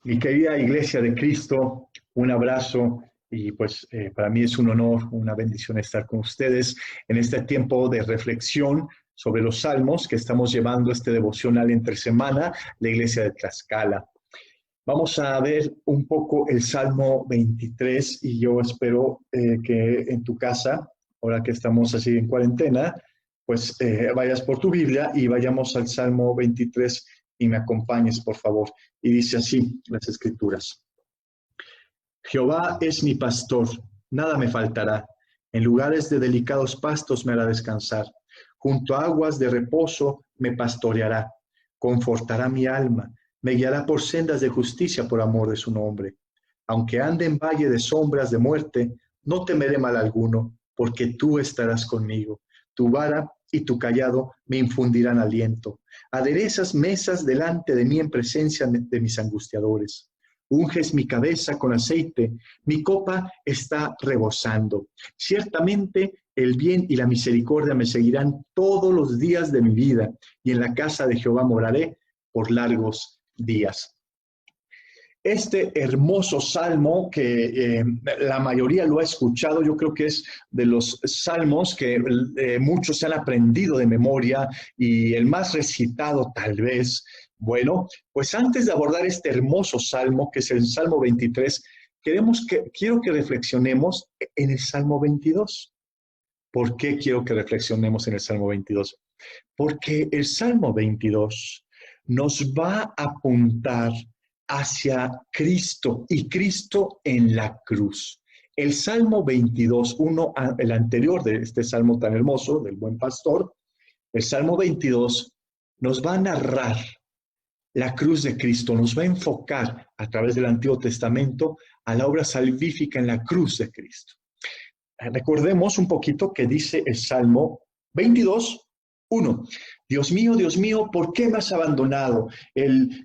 Mi querida Iglesia de Cristo, un abrazo y pues para mí es un honor, una bendición estar con ustedes en este tiempo de reflexión sobre los salmos que estamos llevando este devocional entre semana, la Iglesia de Tlaxcala. Vamos a ver un poco el Salmo 23 y yo espero que en tu casa, ahora que estamos así en cuarentena, pues vayas por tu Biblia y vayamos al Salmo 23 y me acompañes, por favor. Y dice así las Escrituras. Jehová es mi pastor, nada me faltará. En lugares de delicados pastos me hará descansar. Junto a aguas de reposo me pastoreará. Confortará mi alma. Me guiará por sendas de justicia por amor de su nombre. Aunque ande en valle de sombras de muerte, no temeré mal alguno, porque tú estarás conmigo. Tu vara y tu cayado me infundirán aliento. Aderezas mesas delante de mí en presencia de mis angustiadores. Unges mi cabeza con aceite, mi copa está rebosando. Ciertamente el bien y la misericordia me seguirán todos los días de mi vida, y en la casa de Jehová moraré por largos días. Este hermoso salmo que la mayoría lo ha escuchado, yo creo que es de los salmos que muchos se han aprendido de memoria y el más recitado tal vez. Bueno, pues antes de abordar este hermoso salmo, que es el Salmo 23, quiero que reflexionemos en el Salmo 22. ¿Por qué quiero que reflexionemos en el Salmo 22? Porque el Salmo 22 nos va a apuntar hacia Cristo y Cristo en la cruz. El Salmo 22, el anterior de este salmo tan hermoso, del buen pastor, el Salmo 22 nos va a narrar la cruz de Cristo, nos va a enfocar a través del Antiguo Testamento a la obra salvífica en la cruz de Cristo. Recordemos un poquito que dice el Salmo 22, 1. Dios mío, ¿por qué me has abandonado?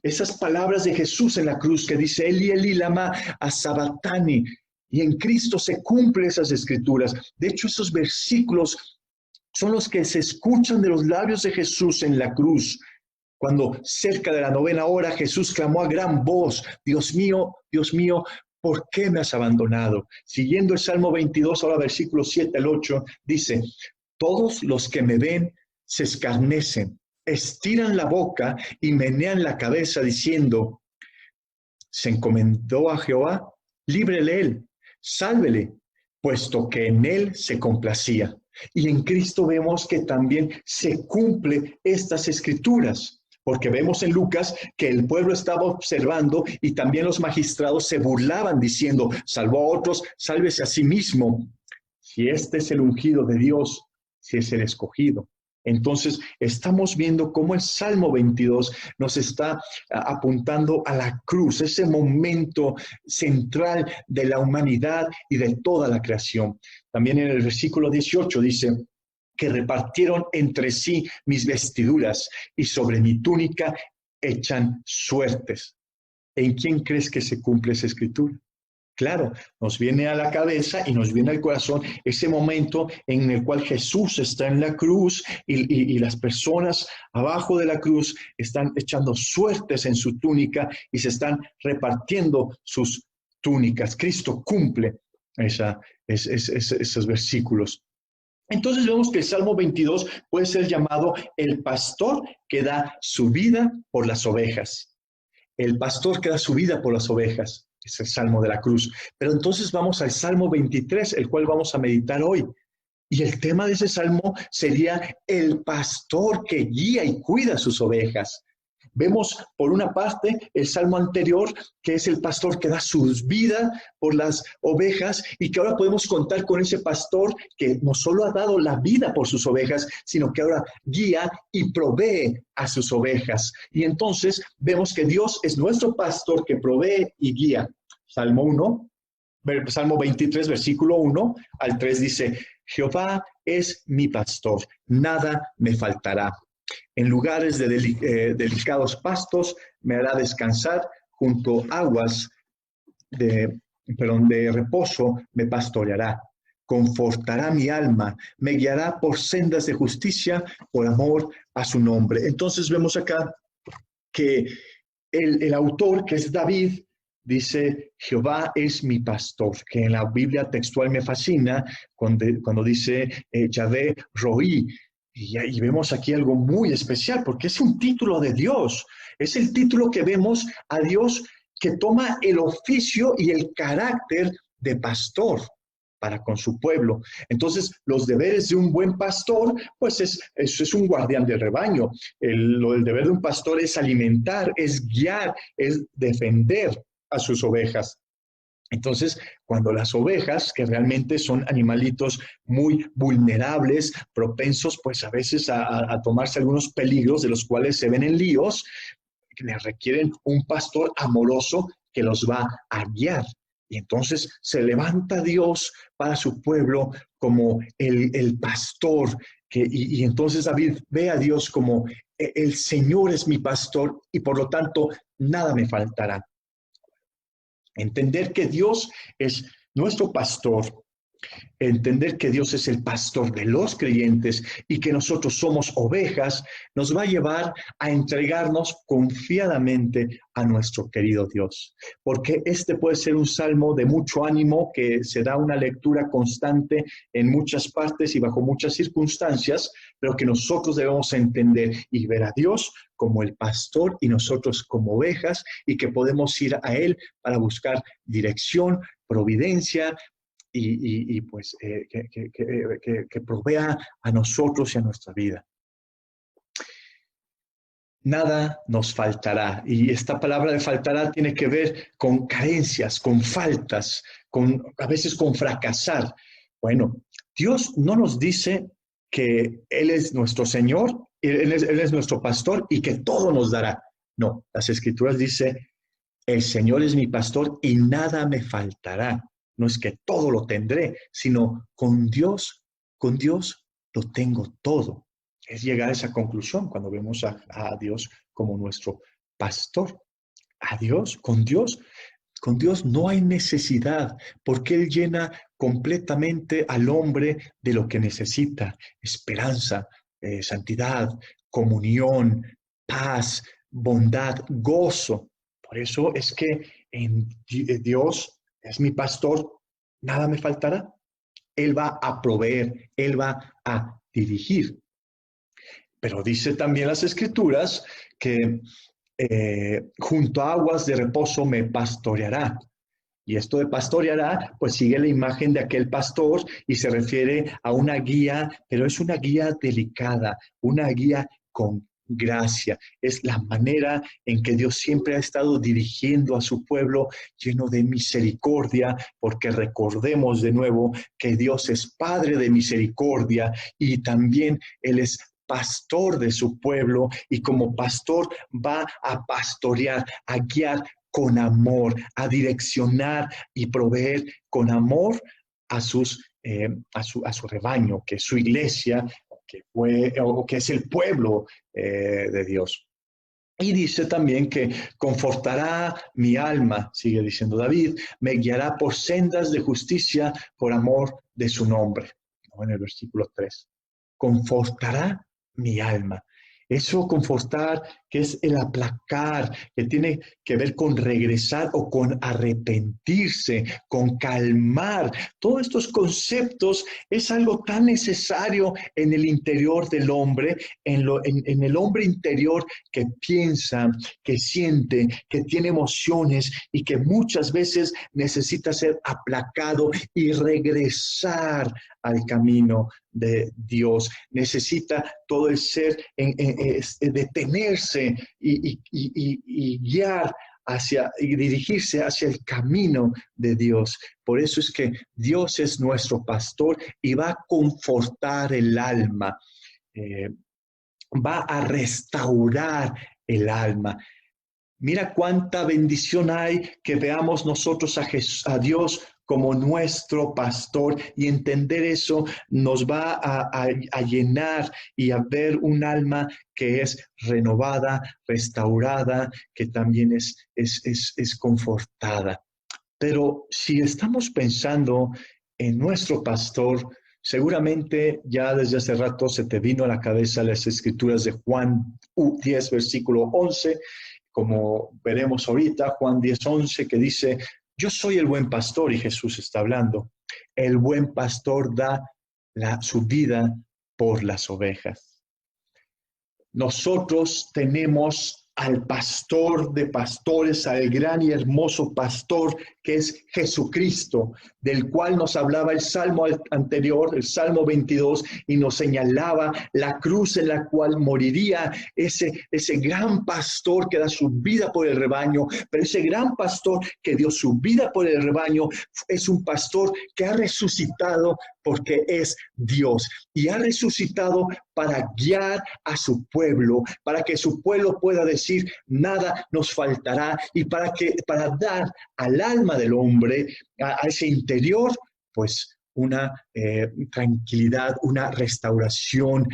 Esas palabras de Jesús en la cruz que dice, Eli, Eli, lama sabachthani. Y en Cristo se cumplen esas escrituras. De hecho, esos versículos son los que se escuchan de los labios de Jesús en la cruz. Cuando cerca de la 9ª hora Jesús clamó a gran voz, Dios mío, ¿por qué me has abandonado? Siguiendo el Salmo 22, ahora versículos 7 al 8, dice, todos los que me ven se escarnecen, estiran la boca y menean la cabeza diciendo, se encomendó a Jehová, líbrele él, sálvele, puesto que en él se complacía. Y en Cristo vemos que también se cumple estas escrituras. Porque vemos en Lucas que el pueblo estaba observando y también los magistrados se burlaban diciendo, salvó a otros, sálvese a sí mismo. Si este es el ungido de Dios, si es el escogido. Entonces estamos viendo cómo el Salmo 22 nos está apuntando a la cruz, ese momento central de la humanidad y de toda la creación. También en el versículo 18 dice, que repartieron entre sí mis vestiduras y sobre mi túnica echan suertes. ¿En quién crees que se cumple esa escritura? Claro, nos viene a la cabeza y nos viene al corazón ese momento en el cual Jesús está en la cruz y las personas abajo de la cruz están echando suertes en su túnica y se están repartiendo sus túnicas. Cristo cumple esos versículos. Entonces vemos que el Salmo 22 puede ser llamado el pastor que da su vida por las ovejas. El pastor que da su vida por las ovejas. Es el Salmo de la cruz. Pero entonces vamos al Salmo 23, el cual vamos a meditar hoy. Y el tema de ese salmo sería el pastor que guía y cuida sus ovejas. Vemos por una parte el salmo anterior, que es el pastor que da su vida por las ovejas y que ahora podemos contar con ese pastor que no solo ha dado la vida por sus ovejas, sino que ahora guía y provee a sus ovejas. Y entonces vemos que Dios es nuestro pastor que provee y guía. Salmo 23, versículo 1 al 3 dice, Jehová es mi pastor, nada me faltará. En lugares de delicados pastos me hará descansar, junto a aguas de reposo me pastoreará. Confortará mi alma, me guiará por sendas de justicia, por amor a su nombre. Entonces vemos acá que el autor, que es David, dice, Jehová es mi pastor, que en la Biblia textual me fascina cuando dice Yahvé Roí. Y vemos aquí algo muy especial, porque es un título de Dios. Es el título que vemos a Dios que toma el oficio y el carácter de pastor para con su pueblo. Entonces, los deberes de un buen pastor, pues es un guardián del rebaño. El deber de un pastor es alimentar, es guiar, es defender a sus ovejas. Entonces, cuando las ovejas, que realmente son animalitos muy vulnerables, propensos pues a veces a tomarse algunos peligros de los cuales se ven en líos, que les requieren un pastor amoroso que los va a guiar. Y entonces se levanta Dios para su pueblo como el pastor. Y entonces David ve a Dios como el Señor es mi pastor y por lo tanto nada me faltará. Entender que Dios es nuestro pastor, entender que Dios es el pastor de los creyentes y que nosotros somos ovejas, nos va a llevar a entregarnos confiadamente a nuestro querido Dios. Porque este puede ser un salmo de mucho ánimo que se da una lectura constante en muchas partes y bajo muchas circunstancias, pero que nosotros debemos entender y ver a Dios como el pastor y nosotros como ovejas y que podemos ir a Él para buscar dirección, providencia, pues que provea a nosotros y a nuestra vida. Nada nos faltará. Y esta palabra de faltará tiene que ver con carencias, con faltas, a veces con fracasar. Bueno, Dios no nos dice que Él es nuestro Señor, Él es nuestro pastor y que todo nos dará. No, las Escrituras dicen, el Señor es mi pastor y nada me faltará. No es que todo lo tendré, sino con Dios lo tengo todo. Es llegar a esa conclusión cuando vemos a Dios como nuestro pastor. Con Dios no hay necesidad, porque Él llena completamente al hombre de lo que necesita: esperanza, santidad, comunión, paz, bondad, gozo. Por eso es que en Dios es mi pastor, nada me faltará. Él va a proveer, Él va a dirigir. Pero dice también las Escrituras que junto a aguas de reposo me pastoreará. Y esto de pastoreará, pues sigue la imagen de aquel pastor y se refiere a una guía, pero es una guía delicada, una guía con gracia. Es la manera en que Dios siempre ha estado dirigiendo a su pueblo lleno de misericordia, porque recordemos de nuevo que Dios es Padre de misericordia y también Él es pastor de su pueblo y como pastor va a pastorear, a guiar con amor, a direccionar y proveer con amor a su rebaño, que es su iglesia, que es el pueblo de Dios. Y dice también que confortará mi alma, sigue diciendo David, me guiará por sendas de justicia por amor de su nombre. En el versículo 3. Confortará mi alma. Eso confortar, que es el aplacar, que tiene que ver con regresar o con arrepentirse, con calmar. Todos estos conceptos es algo tan necesario en el interior del hombre, en el hombre interior que piensa, que siente, que tiene emociones y que muchas veces necesita ser aplacado y regresar al camino de Dios. Necesita todo el ser detenerse y guiar y dirigirse hacia el camino de Dios. Por eso es que Dios es nuestro pastor y va a confortar el alma, va a restaurar el alma. Mira cuánta bendición hay que veamos nosotros a Dios como nuestro pastor, y entender eso nos va a llenar y a ver un alma que es renovada, restaurada, que también es confortada. Pero si estamos pensando en nuestro pastor, seguramente ya desde hace rato se te vino a la cabeza las Escrituras de Juan 10, versículo 11, como veremos ahorita, Juan 10:11, que dice, yo soy el buen pastor, y Jesús está hablando. El buen pastor da su vida por las ovejas. Nosotros tenemos al pastor de pastores, al gran y hermoso pastor que es Jesucristo, del cual nos hablaba el Salmo anterior, el Salmo 22, y nos señalaba la cruz en la cual moriría ese gran pastor que da su vida por el rebaño, pero ese gran pastor que dio su vida por el rebaño es un pastor que ha resucitado porque es Dios y ha resucitado para guiar a su pueblo, para que su pueblo pueda decir nada nos faltará y para dar al alma del hombre, a ese interior, pues una tranquilidad, una restauración,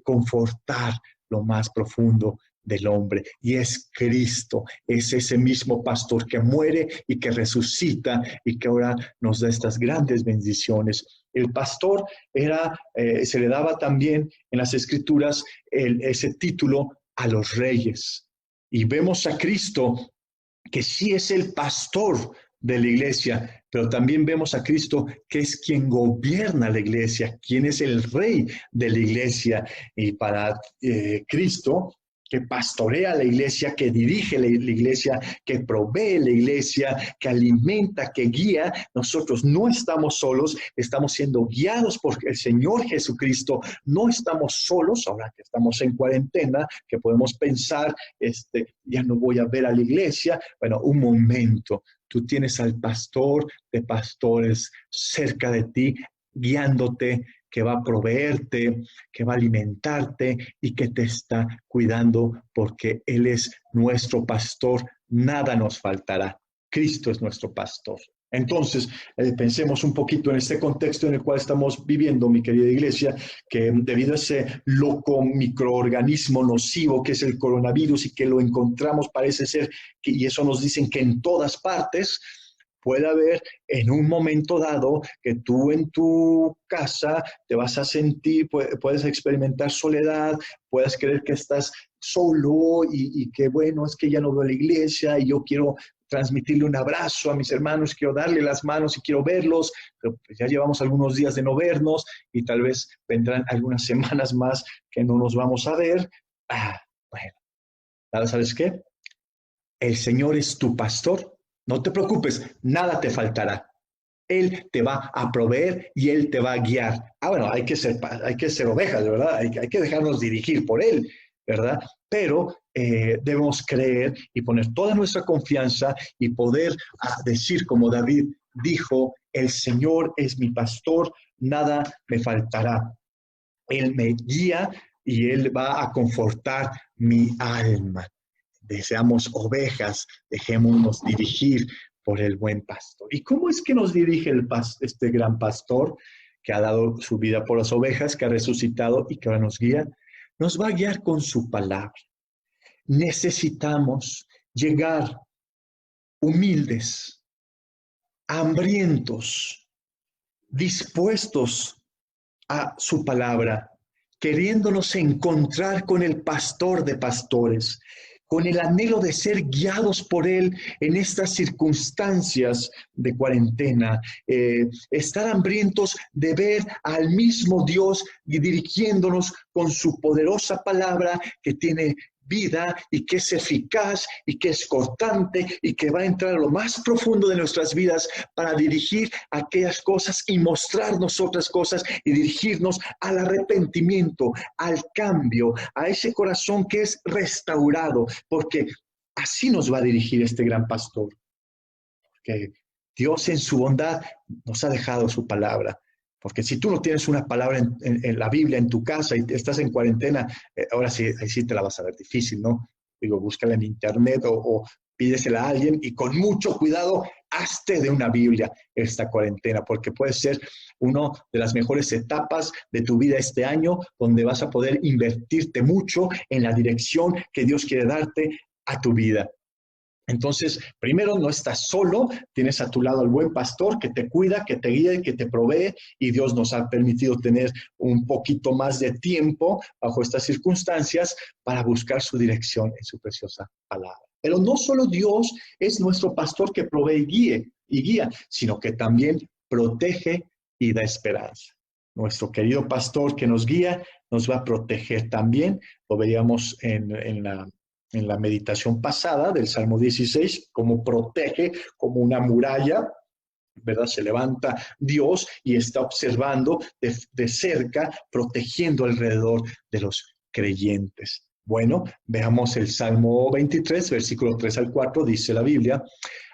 confortar lo más profundo del hombre. Y es Cristo, es ese mismo pastor que muere y que resucita y que ahora nos da estas grandes bendiciones. El pastor se le daba también en las Escrituras ese título a los reyes. Y vemos a Cristo que sí es el pastor de la iglesia, pero también vemos a Cristo que es quien gobierna la iglesia, quien es el rey de la iglesia. Y para Cristo, que pastorea la iglesia, que dirige la iglesia, que provee la iglesia, que alimenta, que guía, nosotros no estamos solos, estamos siendo guiados por el Señor Jesucristo, no estamos solos, ahora que estamos en cuarentena, que podemos pensar, ya no voy a ver a la iglesia. Bueno, un momento, tú tienes al pastor de pastores cerca de ti, guiándote, que va a proveerte, que va a alimentarte y que te está cuidando porque Él es nuestro pastor, nada nos faltará. Cristo es nuestro pastor. Entonces, pensemos un poquito en este contexto en el cual estamos viviendo, mi querida iglesia, que debido a ese loco microorganismo nocivo que es el coronavirus y que lo encontramos, parece ser, y eso nos dicen que en todas partes, puede haber en un momento dado que tú en tu casa te vas a sentir, puedes experimentar soledad, puedes creer que estás solo y que bueno, es que ya no veo a la iglesia y yo quiero transmitirle un abrazo a mis hermanos, quiero darle las manos y quiero verlos, pero pues ya llevamos algunos días de no vernos y tal vez vendrán algunas semanas más que no nos vamos a ver. Bueno, ¿sabes qué? El Señor es tu pastor. No te preocupes, nada te faltará. Él te va a proveer y Él te va a guiar. Bueno, hay que ser ovejas, ¿verdad? Hay que dejarnos dirigir por Él, ¿verdad? Pero debemos creer y poner toda nuestra confianza y poder decir como David dijo, el Señor es mi pastor, nada me faltará. Él me guía y Él va a confortar mi alma. Seamos ovejas, dejémonos dirigir por el buen pastor. ¿Y cómo es que nos dirige este gran pastor que ha dado su vida por las ovejas, que ha resucitado y que ahora nos guía? Nos va a guiar con su palabra. Necesitamos llegar humildes, hambrientos, dispuestos a su palabra, queriéndonos encontrar con el pastor de pastores, con el anhelo de ser guiados por Él en estas circunstancias de cuarentena, estar hambrientos de ver al mismo Dios y dirigiéndonos con su poderosa palabra que tiene vida y que es eficaz y que es cortante y que va a entrar a lo más profundo de nuestras vidas para dirigir aquellas cosas y mostrarnos otras cosas y dirigirnos al arrepentimiento, al cambio, a ese corazón que es restaurado, porque así nos va a dirigir este gran pastor. Porque Dios en su bondad nos ha dejado su palabra. Porque si tú no tienes una palabra en la Biblia, en tu casa, y estás en cuarentena, ahora sí, ahí sí te la vas a ver difícil, ¿no? Digo, búscala en internet o pídesela a alguien y con mucho cuidado, hazte de una Biblia esta cuarentena, porque puede ser una de las mejores etapas de tu vida este año, donde vas a poder invertirte mucho en la dirección que Dios quiere darte a tu vida. Entonces, primero, no estás solo, tienes a tu lado al buen pastor que te cuida, que te guía, que te provee, y Dios nos ha permitido tener un poquito más de tiempo bajo estas circunstancias para buscar su dirección en su preciosa palabra. Pero no solo Dios es nuestro pastor que provee y guía, sino que también protege y da esperanza. Nuestro querido pastor que nos guía nos va a proteger también. Lo veíamos en la meditación pasada del Salmo 16, cómo protege como una muralla, ¿verdad? Se levanta Dios y está observando de cerca, protegiendo alrededor de los creyentes. Bueno, veamos el Salmo 23, versículo 3 al 4, dice la Biblia: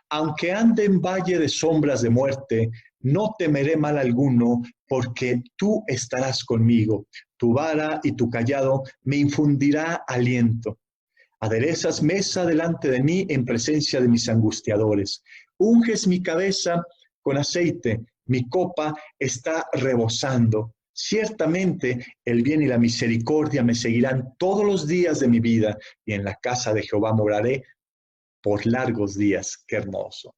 aunque ande en valle de sombras de muerte, no temeré mal alguno, porque tú estarás conmigo. Tu vara y tu cayado me infundirá aliento. Aderezas mesa delante de mí en presencia de mis angustiadores. Unges mi cabeza con aceite, mi copa está rebosando. Ciertamente el bien y la misericordia me seguirán todos los días de mi vida, y en la casa de Jehová moraré por largos días. Qué hermoso.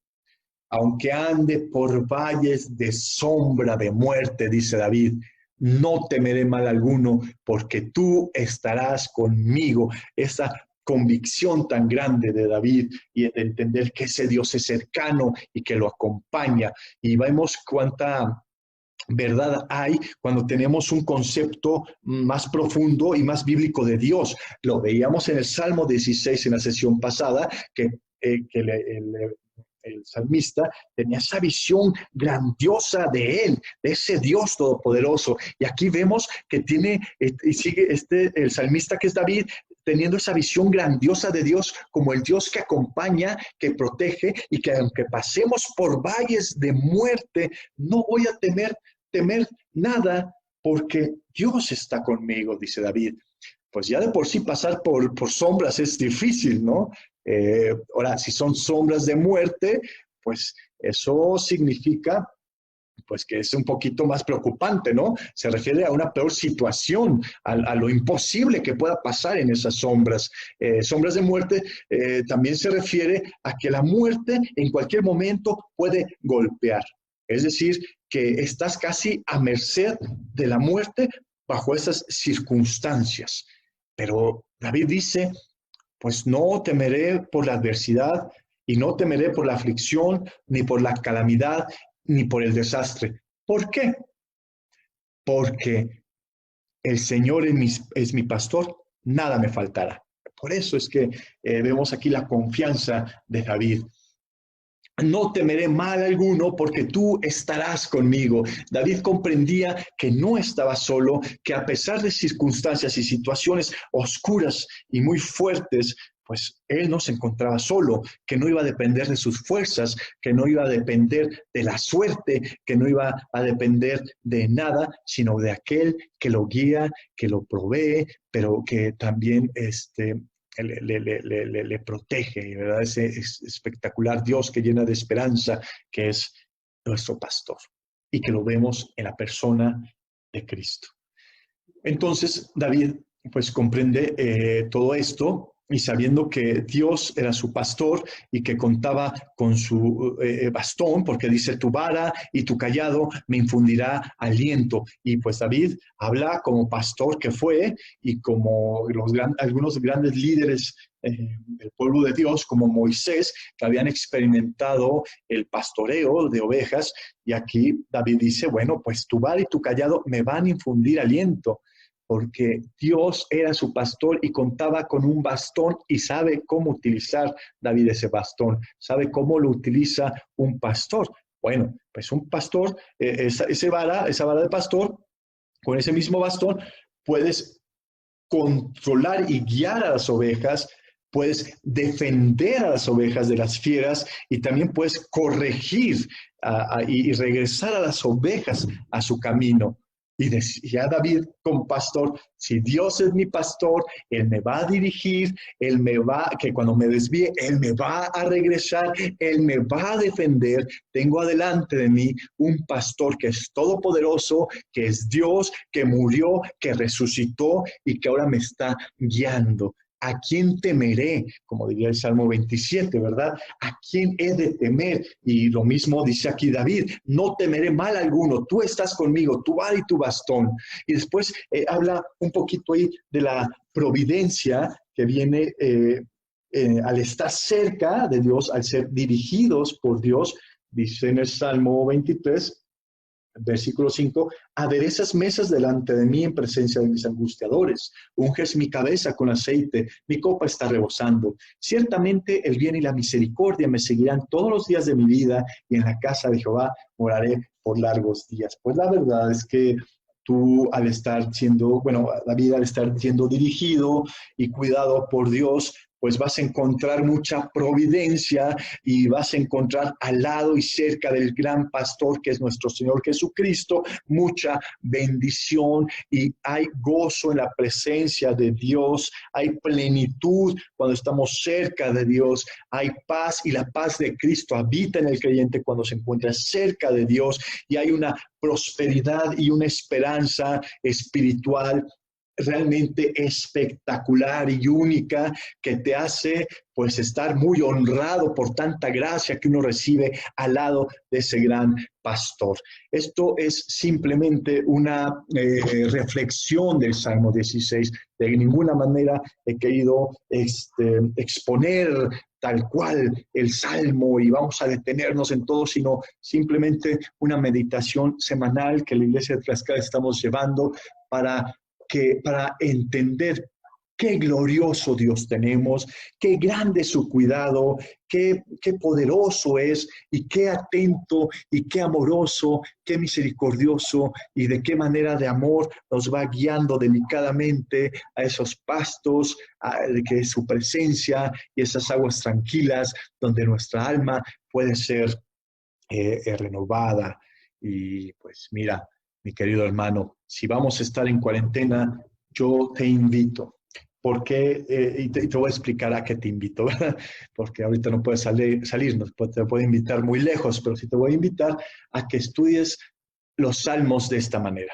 Aunque ande por valles de sombra de muerte, dice David, no temeré mal alguno, porque tú estarás conmigo. Esa convicción tan grande de David y de entender que ese Dios es cercano y que lo acompaña. Y vemos cuánta verdad hay cuando tenemos un concepto más profundo y más bíblico de Dios. Lo veíamos en el Salmo 16 en la sesión pasada, que el salmista tenía esa visión grandiosa de él, de ese Dios todopoderoso. Y aquí vemos que tiene, y sigue el salmista que es David, teniendo esa visión grandiosa de Dios como el Dios que acompaña, que protege, y que aunque pasemos por valles de muerte, no voy a temer nada, porque Dios está conmigo, dice David. Pues ya de por sí pasar por sombras es difícil, ¿no? Ahora, si son sombras de muerte, pues eso significa pues que es un poquito más preocupante, ¿no? Se refiere a una peor situación, a lo imposible que pueda pasar en esas sombras. Sombras de muerte también se refiere a que la muerte en cualquier momento puede golpear. Es decir, que estás casi a merced de la muerte bajo esas circunstancias. Pero David dice, pues no temeré por la adversidad y no temeré por la aflicción, ni por la calamidad, ni por el desastre. ¿Por qué? Porque el Señor es mi pastor, nada me faltará. Por eso es que vemos aquí la confianza de David. No temeré mal alguno, porque tú estarás conmigo. David comprendía que no estaba solo, que a pesar de circunstancias y situaciones oscuras y muy fuertes, pues él no se encontraba solo, que no iba a depender de sus fuerzas, que no iba a depender de la suerte, que no iba a depender de nada, sino de aquel que lo guía, que lo provee, pero que también le protege, ¿verdad? Ese espectacular Dios que llena de esperanza, que es nuestro pastor, y que lo vemos en la persona de Cristo. Entonces, David, pues comprende todo esto, y sabiendo que Dios era su pastor y que contaba con su bastón, porque dice, tu vara y tu cayado me infundirá aliento. Y pues David habla como pastor que fue, y como algunos grandes líderes del pueblo de Dios, como Moisés, que habían experimentado el pastoreo de ovejas. Y aquí David dice, bueno, pues tu vara y tu cayado me van a infundir aliento, porque Dios era su pastor y contaba con un bastón, y sabe cómo utilizar David ese bastón, sabe cómo lo utiliza un pastor. Bueno, pues un pastor, esa vara de pastor, con ese mismo bastón, puedes controlar y guiar a las ovejas, puedes defender a las ovejas de las fieras, y también puedes corregir y regresar a las ovejas a su camino. Y decía David como pastor, si Dios es mi pastor, Él me va a dirigir, que cuando me desvíe, Él me va a regresar, Él me va a defender. Tengo adelante de mí un pastor que es todopoderoso, que es Dios, que murió, que resucitó y que ahora me está guiando. ¿A quién temeré? Como diría el Salmo 27, ¿verdad? ¿A quién he de temer? Y lo mismo dice aquí David, no temeré mal alguno, tú estás conmigo, tu vara y tu bastón. Y después habla un poquito ahí de la providencia que viene al estar cerca de Dios, al ser dirigidos por Dios, dice en el Salmo 23, versículo 5, aderezas mesas delante de mí en presencia de mis angustiadores, unges mi cabeza con aceite, mi copa está rebosando. Ciertamente el bien y la misericordia me seguirán todos los días de mi vida y en la casa de Jehová moraré por largos días. Pues la verdad es que tú al estar siendo, bueno, David al estar siendo dirigido y cuidado por Dios, pues vas a encontrar mucha providencia y vas a encontrar al lado y cerca del gran pastor que es nuestro Señor Jesucristo, mucha bendición y hay gozo en la presencia de Dios, hay plenitud cuando estamos cerca de Dios, hay paz y la paz de Cristo habita en el creyente cuando se encuentra cerca de Dios y hay una prosperidad y una esperanza espiritual realmente espectacular y única que te hace pues estar muy honrado por tanta gracia que uno recibe al lado de ese gran pastor. Esto es simplemente una reflexión del Salmo 16. De ninguna manera he querido exponer tal cual el Salmo y vamos a detenernos en todo, sino simplemente una meditación semanal que la Iglesia de Tlaxcala estamos llevando para entender qué glorioso Dios tenemos, qué grande es su cuidado, qué poderoso es y qué atento y qué amoroso, qué misericordioso y de qué manera de amor nos va guiando delicadamente a esos pastos, que es su presencia y esas aguas tranquilas donde nuestra alma puede ser renovada. Y pues mira, mi querido hermano, si vamos a estar en cuarentena, yo te invito. Porque, y te voy a explicar a qué te invito, ¿verdad? Porque ahorita no puedes salirnos, te puedo invitar muy lejos, pero sí te voy a invitar a que estudies los salmos de esta manera.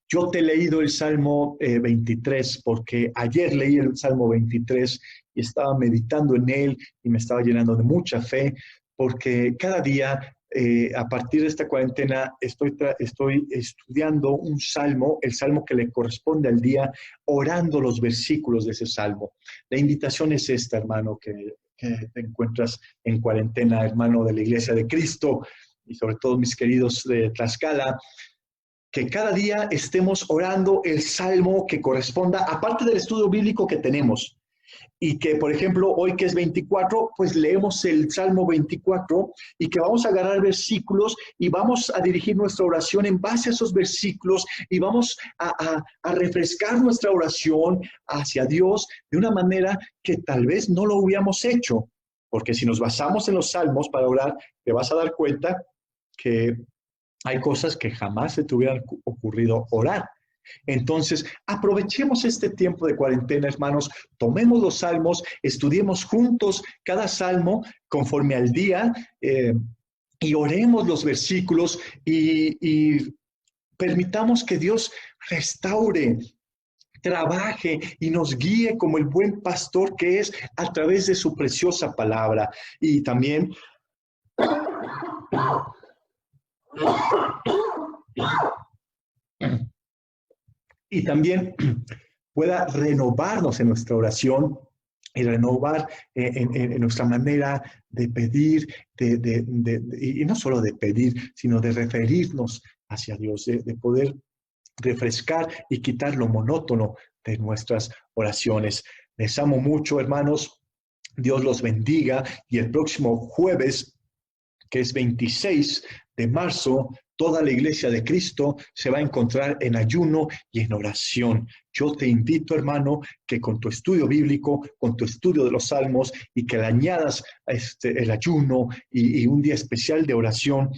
Yo te he leído el Salmo 23 porque ayer leí el Salmo 23 y estaba meditando en él y me estaba llenando de mucha fe porque cada día a partir de esta cuarentena estoy estudiando un salmo, el salmo que le corresponde al día, orando los versículos de ese salmo. La invitación es esta, hermano, que te encuentras en cuarentena, hermano de la Iglesia de Cristo, y sobre todo mis queridos de Tlaxcala, que cada día estemos orando el salmo que corresponda, aparte del estudio bíblico que tenemos. Y que, por ejemplo, hoy que es 24, pues leemos el Salmo 24 y que vamos a agarrar versículos y vamos a dirigir nuestra oración en base a esos versículos y vamos a refrescar nuestra oración hacia Dios de una manera que tal vez no lo hubiéramos hecho. Porque si nos basamos en los salmos para orar, te vas a dar cuenta que hay cosas que jamás se te hubieran ocurrido orar. Entonces, aprovechemos este tiempo de cuarentena, hermanos, tomemos los salmos, estudiemos juntos cada salmo conforme al día y oremos los versículos y permitamos que Dios restaure, trabaje y nos guíe como el buen pastor que es a través de su preciosa palabra. Y también pueda renovarnos en nuestra oración y renovar en nuestra manera de pedir, y no solo de pedir, sino de referirnos hacia Dios, de poder refrescar y quitar lo monótono de nuestras oraciones. Les amo mucho, hermanos. Dios los bendiga y el próximo jueves, que es 26 de marzo, toda la Iglesia de Cristo se va a encontrar en ayuno y en oración. Yo te invito, hermano, que con tu estudio bíblico, con tu estudio de los salmos y que le añadas el ayuno y un día especial de oración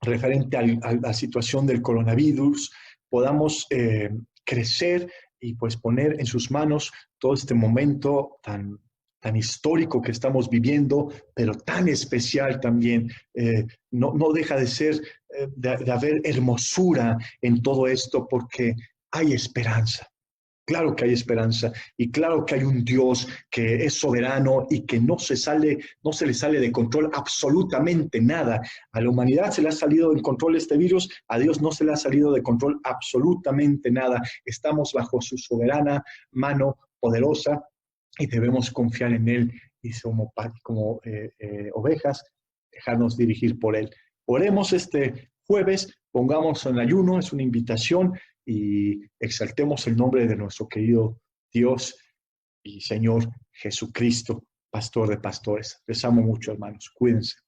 referente a la situación del coronavirus, podamos crecer y pues poner en sus manos todo este momento tan histórico que estamos viviendo, pero tan especial también. No deja de ser, de haber hermosura en todo esto, porque hay esperanza. Claro que hay esperanza y claro que hay un Dios que es soberano y que no se le sale de control absolutamente nada. A la humanidad se le ha salido de control este virus, a Dios no se le ha salido de control absolutamente nada. Estamos bajo su soberana mano poderosa y debemos confiar en Él y como ovejas, dejarnos dirigir por Él. Oremos este jueves, pongamos en ayuno, es una invitación y exaltemos el nombre de nuestro querido Dios y Señor Jesucristo, pastor de pastores. Les amo mucho, hermanos. Cuídense.